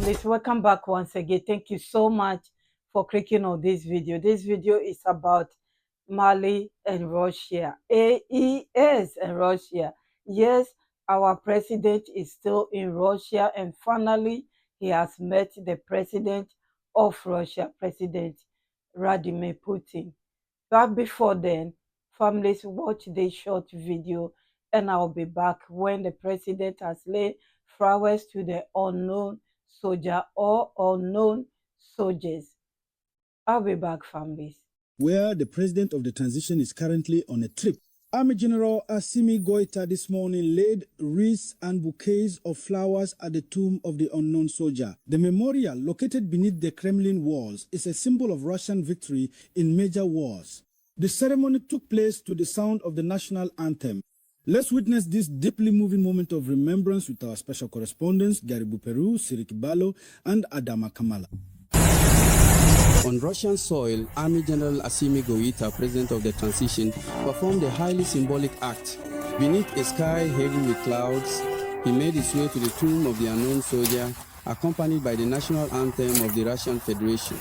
families, welcome back once again. Thank you so much for clicking on this video. This video is about Mali and Russia. AES and Russia. Yes, our president is still in Russia, and finally he has met the president of Russia, President Vladimir Putin. But before then, families, watch this short video and I'll be back when the president has laid flowers to the unknown soldier or unknown soldiers. I'll be back, families. Where the president of the transition is currently on a trip. Army General Assimi Goita this morning laid wreaths and bouquets of flowers at the tomb of the unknown soldier. The memorial, located beneath the Kremlin walls, is a symbol of Russian victory in major wars. The ceremony took place to the sound of the national anthem. Let's witness this deeply moving moment of remembrance with our special correspondents, Garibu Peru, Sirik Balo, and Adama Kamala. On Russian soil, Army General Assimi Goita, president of the transition, performed a highly symbolic act. Beneath a sky heavy with clouds, he made his way to the tomb of the unknown soldier, accompanied by the national anthem of the Russian Federation.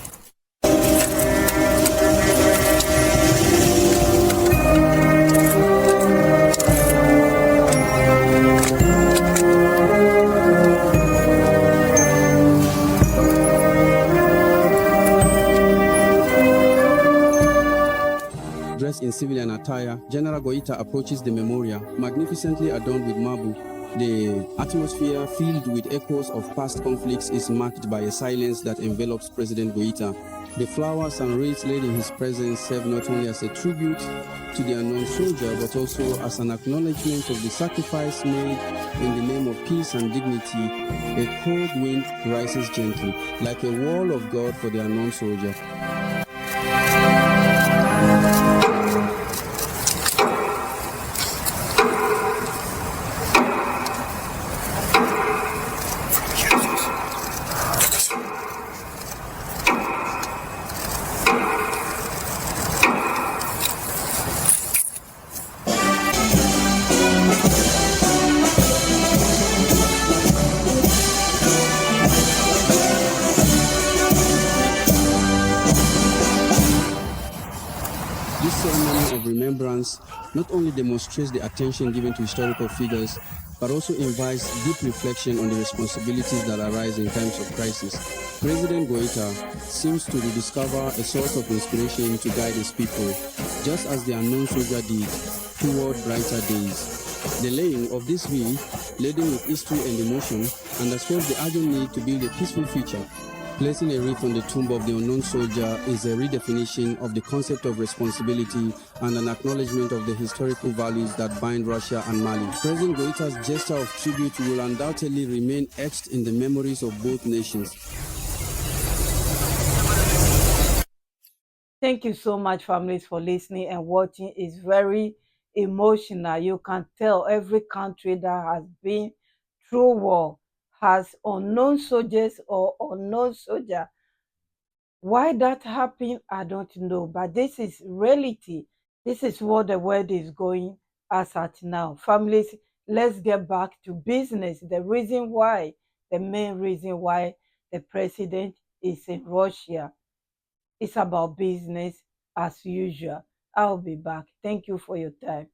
Dressed in civilian attire, General Goita approaches the memorial, magnificently adorned with marble. The atmosphere, filled with echoes of past conflicts, is marked by a silence that envelops President Goita. The flowers and wreaths laid in his presence serve not only as a tribute to the unknown soldier, but also as an acknowledgement of the sacrifice made in the name of peace and dignity. A cold wind rises gently, like a wall of God for the unknown soldier. This ceremony of remembrance not only demonstrates the attention given to historical figures, but also invites deep reflection on the responsibilities that arise in times of crisis. President Goita seems to rediscover a source of inspiration to guide his people, just as the unknown soldier did, toward brighter days. The laying of this wreath, laden with history and emotion, underscores the urgent need to build a peaceful future. Placing a wreath on the tomb of the unknown soldier is a redefinition of the concept of responsibility and an acknowledgement of the historical values that bind Russia and Mali. President Goita's gesture of tribute will undoubtedly remain etched in the memories of both nations. Thank you so much, families, for listening and watching. It's very emotional. You can tell every country that has been through war has unknown soldiers or unknown soldier. Why that happened, I don't know. But this is reality. This is what the world is going as at now. Families, let's get back to business. The reason why, the main reason why the president is in Russia, it's about business as usual. I'll be back. Thank you for your time.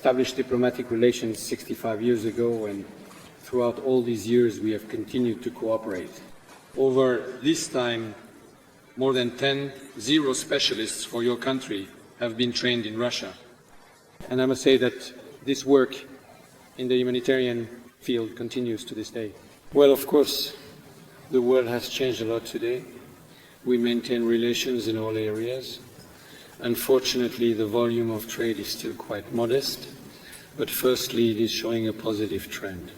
established diplomatic relations 65 years ago, and throughout all these years we have continued to cooperate. Over this time, more than 10 zero specialists for your country have been trained in Russia. And I must say that this work in the humanitarian field continues to this day. Well, of course, the world has changed a lot today. We maintain relations in all areas. Unfortunately, the volume of trade is still quite modest, but firstly, it is showing a positive trend.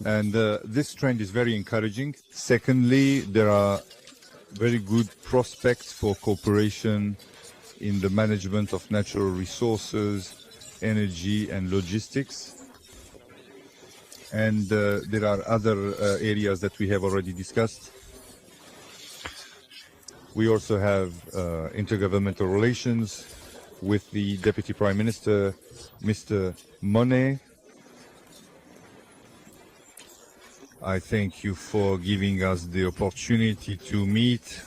And this trend is very encouraging. Secondly, there are very good prospects for cooperation in the management of natural resources, energy and logistics. And there are other areas that we have already discussed. We also have intergovernmental relations with the Deputy Prime Minister, Mr. Monet. I thank you for giving us the opportunity to meet.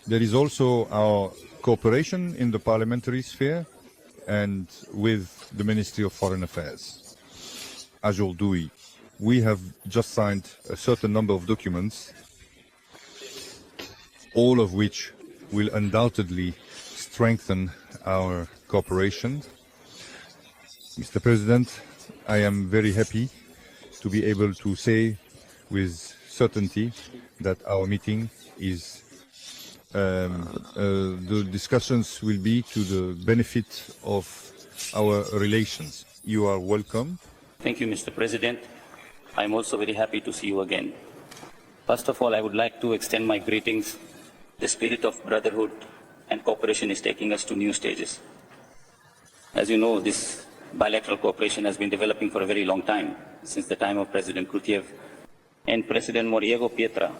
There is also our cooperation in the parliamentary sphere and with the Ministry of Foreign Affairs. Aujourd'hui, we have just signed a certain number of documents, all of which will undoubtedly strengthen our cooperation. Mr. President, I am very happy to be able to say with certainty that our meeting is the discussions will be to the benefit of our relations. You are welcome. Thank you, Mr. President. I'm also very happy to see you again. First of all, I would like to extend my greetings. The spirit of brotherhood and cooperation is taking us to new stages. As you know, this bilateral cooperation has been developing for a very long time, since the time of President Krutiev and President Moriego Pietra.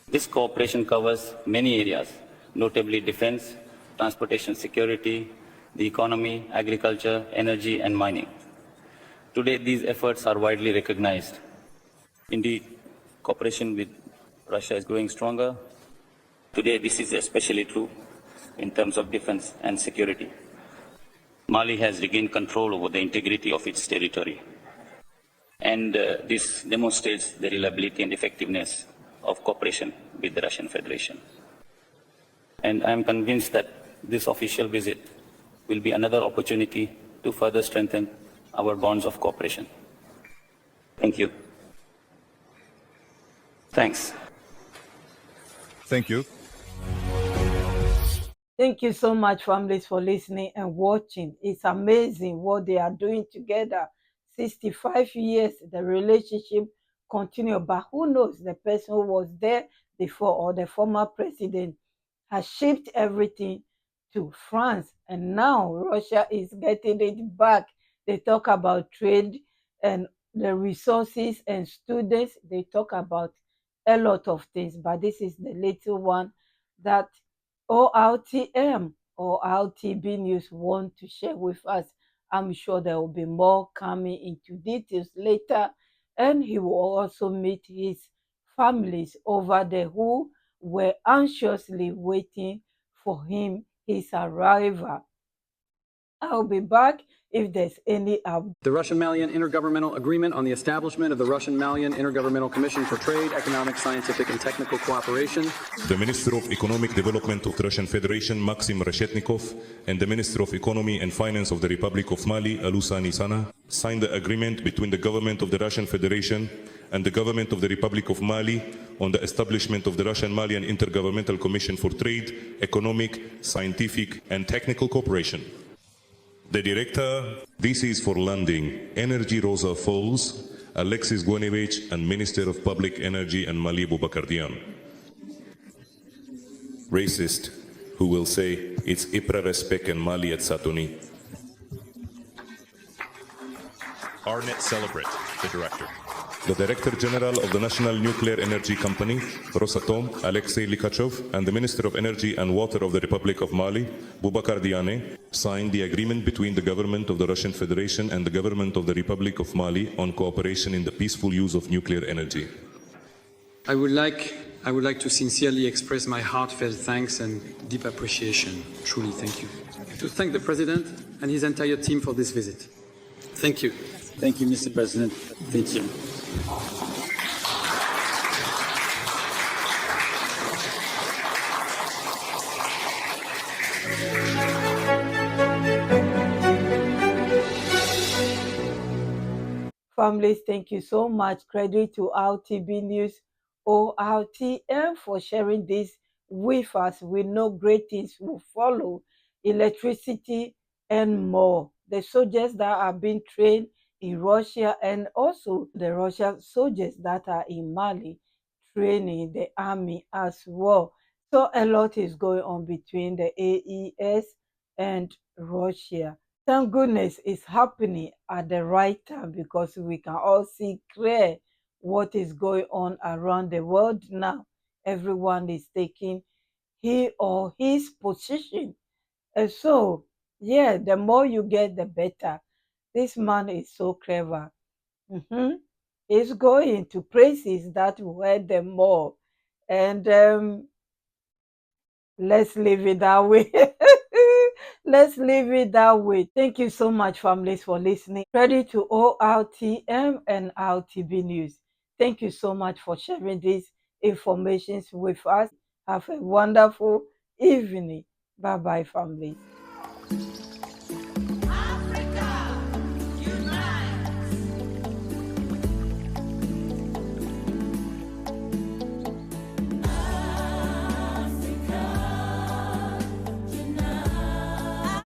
This cooperation covers many areas, notably defense, transportation security, the economy, agriculture, energy, and mining. Today, these efforts are widely recognized. Indeed, cooperation with Russia is growing stronger. Today, this is especially true in terms of defense and security. Mali has regained control over the integrity of its territory. And this demonstrates the reliability and effectiveness of cooperation with the Russian Federation. And I am convinced that this official visit will be another opportunity to further strengthen our bonds of cooperation. Thank you. Thanks. Thank you. Thank you so much, families, for listening and watching. It's amazing what they are doing together. 65 years, the relationship continue, but who knows, the person who was there before or the former president has shipped everything to France, and now Russia is getting it back. They talk about trade and the resources and students. They talk about a lot of things, but this is the little one that ORTM or RTB News want to share with us. I'm sure there will be more coming into details later, and he will also meet his families over there who were anxiously waiting for his arrival. I'll be back if there's any update. The Russian-Malian Intergovernmental Agreement on the Establishment of the Russian-Malian Intergovernmental Commission for Trade, Economic, Scientific, and Technical Cooperation. The Minister of Economic Development of the Russian Federation, Maxim Reshetnikov, and the Minister of Economy and Finance of the Republic of Mali, Alusa Nisana, signed the agreement between the government of the Russian Federation and the government of the Republic of Mali on the establishment of the Russian-Malian Intergovernmental Commission for Trade, Economic, Scientific, and Technical Cooperation. The director, this is for landing, Energy Rosa Falls, Alexis Guanevich, and Minister of Public Energy and Mali Bubakardian. Racist, who will say, it's Ipra Respect and Mali at Satuni. Arnett Celebrate, the director. The Director General of the National Nuclear Energy Company, Rosatom, Alexei Likachov, and the Minister of Energy and Water of the Republic of Mali, Boubacar Diane, signed the agreement between the government of the Russian Federation and the government of the Republic of Mali on cooperation in the peaceful use of nuclear energy. I would like to sincerely express my heartfelt thanks and deep appreciation. Truly, thank you. To thank the President and his entire team for this visit. Thank you. Thank you, Mr. President. Thank you. families, thank you so much. Credit to RTB News or RTM for sharing this with us. We know great things will follow, electricity and more. The soldiers that are being trained in Russia and also the Russian soldiers that are in Mali training the army as well. So a lot is going on between the AES and Russia. Thank goodness it's happening at the right time because we can all see clear what is going on around the world now. Everyone is taking he or his position. And so, yeah, the more you get, the better. This man is so clever. He's going to places that will hurt them more. And let's leave it that way. Let's leave it that way. Thank you so much, families, for listening. Credit to ORTM and RTB News. Thank you so much for sharing these information with us. Have a wonderful evening. Bye bye, families.